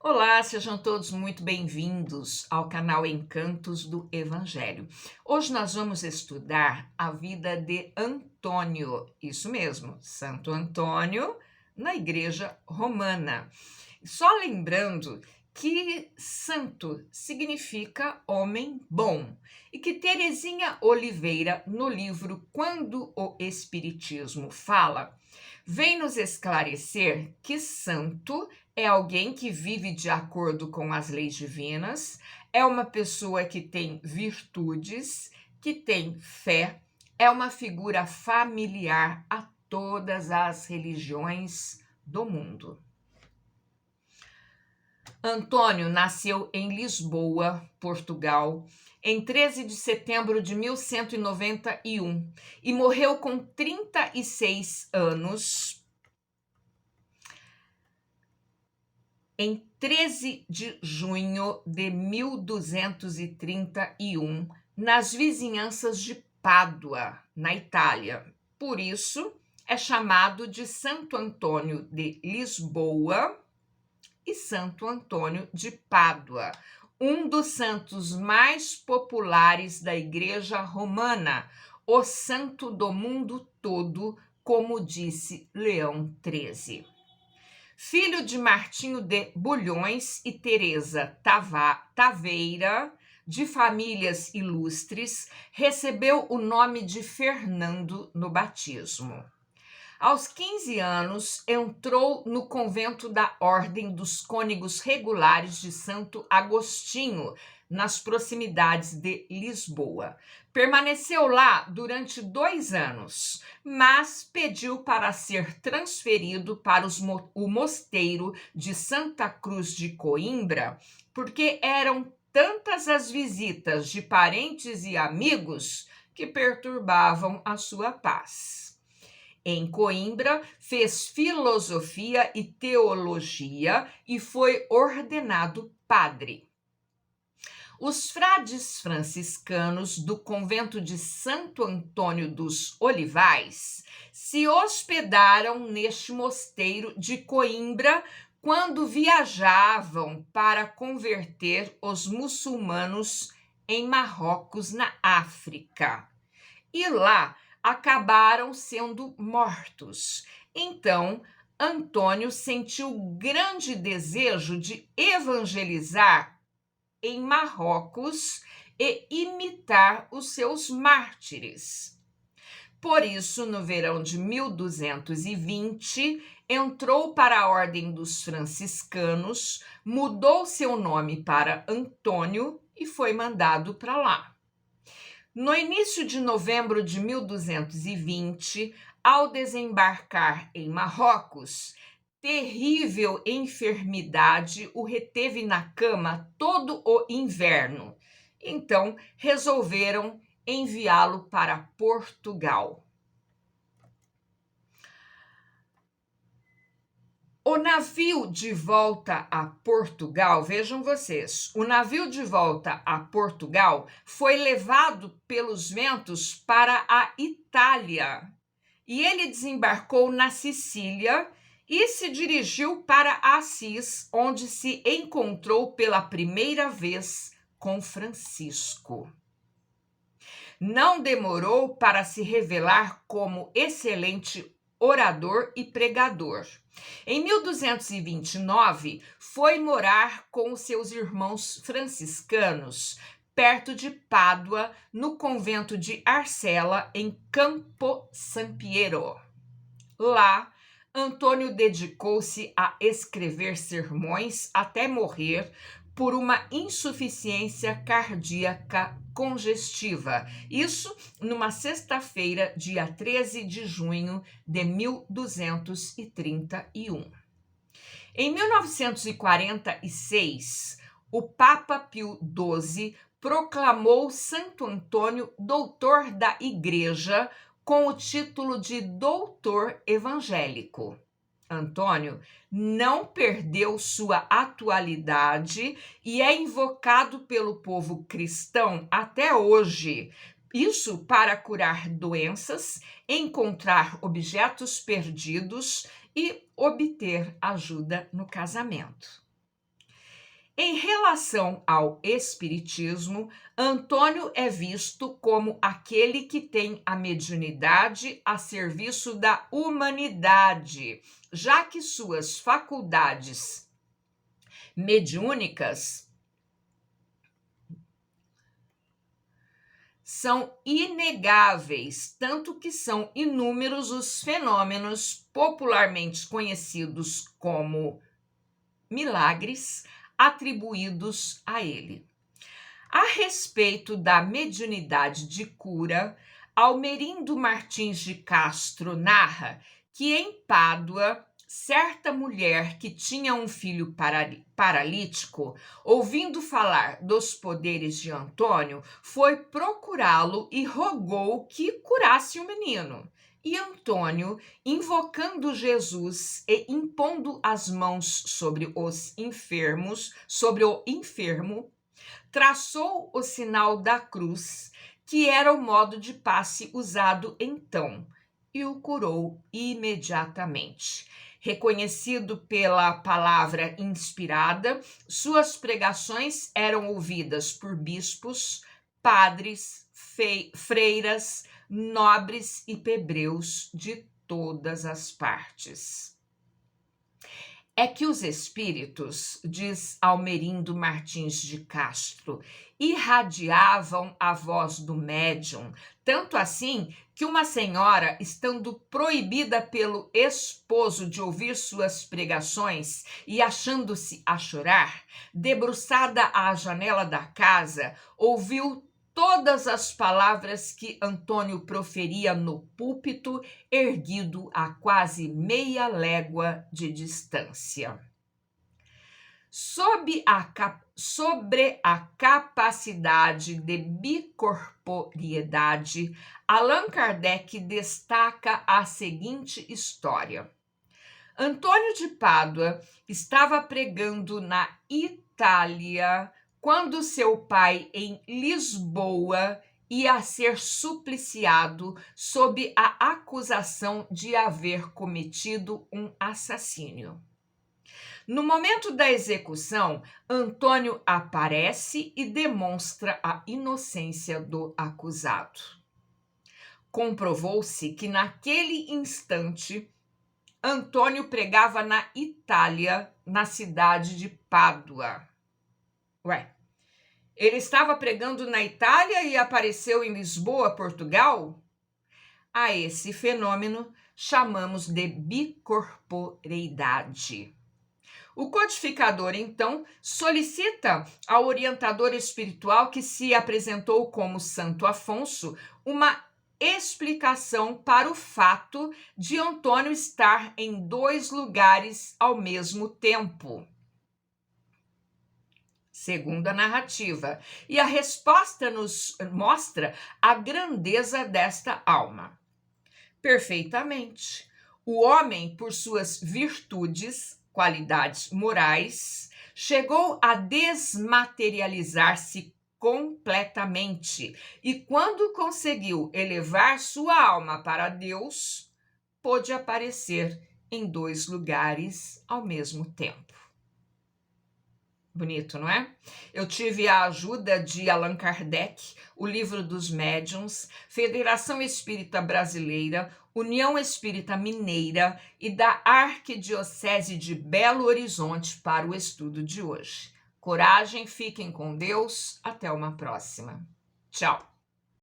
Olá, sejam todos muito bem-vindos ao canal Encantos do Evangelho. Hoje nós vamos estudar a vida de Antônio, isso mesmo, Santo Antônio, na Igreja Romana. Só lembrando que santo significa homem bom e que Teresinha Oliveira, no livro Quando o Espiritismo Fala, vem nos esclarecer que santo é alguém que vive de acordo com as leis divinas, é uma pessoa que tem virtudes, que tem fé, é uma figura familiar a todas as religiões do mundo. Antônio nasceu em Lisboa, Portugal, em 13 de setembro de 1191 e morreu com 36 anos em 13 de junho de 1231, nas vizinhanças de Pádua, na Itália. Por isso, é chamado de Santo Antônio de Lisboa e Santo Antônio de Pádua, um dos santos mais populares da Igreja Romana, o santo do mundo todo, como disse Leão XIII. Filho de Martinho de Bulhões e Teresa Taveira, de famílias ilustres, recebeu o nome de Fernando no batismo. Aos 15 anos, entrou no convento da Ordem dos Cônegos Regulares de Santo Agostinho, nas proximidades de Lisboa. Permaneceu lá durante 2 anos, mas pediu para ser transferido para o mosteiro de Santa Cruz de Coimbra, porque eram tantas as visitas de parentes e amigos que perturbavam a sua paz. Em Coimbra, fez filosofia e teologia e foi ordenado padre. Os frades franciscanos do convento de Santo Antônio dos Olivais se hospedaram neste mosteiro de Coimbra quando viajavam para converter os muçulmanos em Marrocos, na África. E lá acabaram sendo mortos. Então, Antônio sentiu grande desejo de evangelizar em Marrocos e imitar os seus mártires. Por isso, no verão de 1220, entrou para a Ordem dos Franciscanos, mudou seu nome para Antônio e foi mandado para lá. No início de novembro de 1220, ao desembarcar em Marrocos, terrível enfermidade o reteve na cama todo o inverno. Então, resolveram enviá-lo para Portugal. O navio de volta a Portugal, vejam vocês, o navio de volta a Portugal foi levado pelos ventos para a Itália e ele desembarcou na Sicília e se dirigiu para Assis, onde se encontrou pela primeira vez com Francisco. Não demorou para se revelar como excelente orador e pregador. Em 1229, foi morar com seus irmãos franciscanos, perto de Pádua, no convento de Arcela, em Campo Sampiero. Lá, Antônio dedicou-se a escrever sermões até morrer por uma insuficiência cardíaca congestiva. Isso numa sexta-feira, dia 13 de junho de 1231. Em 1946, o Papa Pio XII proclamou Santo Antônio doutor da Igreja com o título de doutor evangélico. Antônio não perdeu sua atualidade e é invocado pelo povo cristão até hoje. Isso para curar doenças, encontrar objetos perdidos e obter ajuda no casamento. Em relação ao espiritismo, Antônio é visto como aquele que tem a mediunidade a serviço da humanidade, já que suas faculdades mediúnicas são inegáveis, tanto que são inúmeros os fenômenos popularmente conhecidos como milagres atribuídos a ele. A respeito da mediunidade de cura, Almerindo Martins de Castro narra que em Pádua, certa mulher que tinha um filho paralítico, ouvindo falar dos poderes de Antônio, foi procurá-lo e rogou que curasse o menino. E Antônio, invocando Jesus e impondo as mãos sobre o enfermo, traçou o sinal da cruz, que era o modo de passe usado então, e o curou imediatamente. Reconhecido pela palavra inspirada, suas pregações eram ouvidas por bispos, padres, freiras, nobres e plebeios de todas as partes. É que os espíritos, diz Almerindo Martins de Castro, irradiavam a voz do médium, tanto assim que uma senhora, estando proibida pelo esposo de ouvir suas pregações e achando-se a chorar, debruçada à janela da casa, ouviu todas as palavras que Antônio proferia no púlpito, erguido a quase meia légua de distância. Sobre a capacidade de bicorporiedade, Allan Kardec destaca a seguinte história. Antônio de Pádua estava pregando na Itália quando seu pai, em Lisboa, ia ser supliciado sob a acusação de haver cometido um assassínio. No momento da execução, Antônio aparece e demonstra a inocência do acusado. Comprovou-se que naquele instante Antônio pregava na Itália, na cidade de Pádua. Ele estava pregando na Itália e apareceu em Lisboa, Portugal? A esse fenômeno chamamos de bicorporeidade. O codificador, então, solicita ao orientador espiritual que se apresentou como Santo Afonso uma explicação para o fato de Antônio estar em 2 lugares ao mesmo tempo, segundo a narrativa, e a resposta nos mostra a grandeza desta alma. Perfeitamente. O homem, por suas virtudes, qualidades morais, chegou a desmaterializar-se completamente, e quando conseguiu elevar sua alma para Deus, pôde aparecer em 2 lugares ao mesmo tempo. Bonito, não é? Eu tive a ajuda de Allan Kardec, o Livro dos Médiuns, Federação Espírita Brasileira, União Espírita Mineira e da Arquidiocese de Belo Horizonte para o estudo de hoje. Coragem, fiquem com Deus, até uma próxima. Tchau!